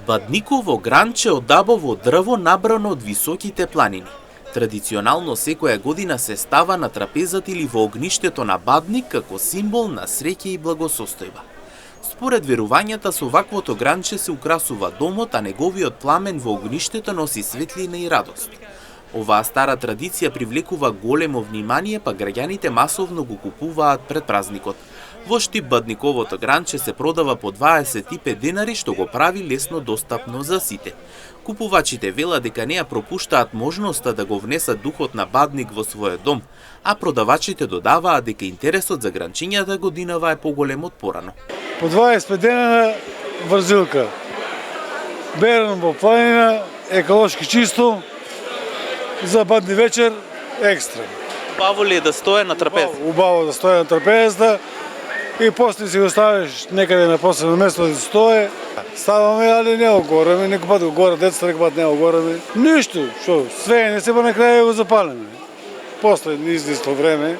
Бадниково гранче од дабово дрво набрано од високите планини. Традиционално секоја година се става на трапезата или во огништето на Бадник како символ на среќа и благосостојба. Според верувањата, со ваквото гранче се украсува домот, а неговиот пламен во огништето носи светлина и радост. Оваа стара традиција привлекува големо внимание, па граѓаните масовно го купуваат пред празникот. Во Штип Бадниковото гранче се продава по 25 денари, што го прави лесно достапно за сите. Купувачите велат дека не ја пропуштаат можноста да го внесат духот на Бадник во својот дом, а продавачите додаваат дека интересот за гранчињата годинава е поголем од порано. По 25 дена врзилка, берен во планина, еколошки чисто, за Бадни вечер екстра. Убаво ли е да стое на трапеза? Убаво да стое на трапезата и после си го ставиш некаде на посебно место да стое. Ставаме, али не го гораме, некој пат го горе децата, некој пат не го гораме. Ништо, што, све не се па на крај го запалиме. После известно време,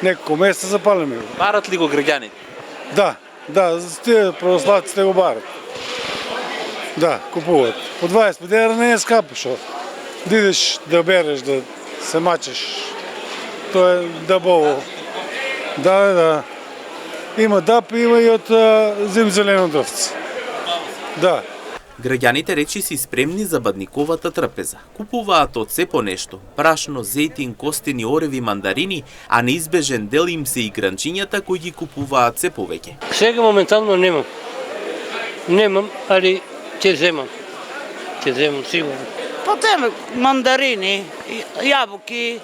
неколку месеца запалиме го. Барат ли го граѓаните? Да, тие православците го барат. Да, купуваат. По 25 дена не е скапо, што. Да идеш да береш, да се мачеш. Тоа е дабово. Да. Има дап, има и од зимзелено дрвце. Да. Граѓаните речиси спремни за Бадниковата трапеза. Купуваат од се по нешто: брашно, зејтин, костени, ореви, мандарини, а неизбежен дел им се и гранчињата кои ги купуваат се повеќе. Сега моментално немам. Немам, али ќе земам. Ќе земам сигурно. Потем мандарини, јабуки,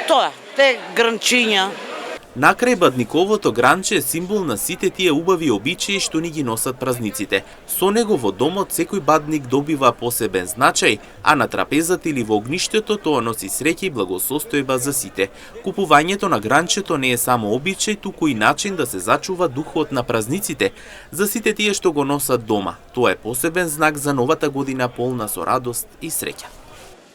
тоа, те гранчиња. Накрај Бадниковото гранче е символ на сите тие убави обичаи што ни ги носат празниците. Со него во домот секој Бадник добива посебен значај, а на трапезата или во огништето тоа носи среќа и благосостојба за сите. Купувањето на гранчето не е само обичај, туку и начин да се зачува духот на празниците за сите тие што го носат дома. Тоа е посебен знак за новата година полна со радост и среќа.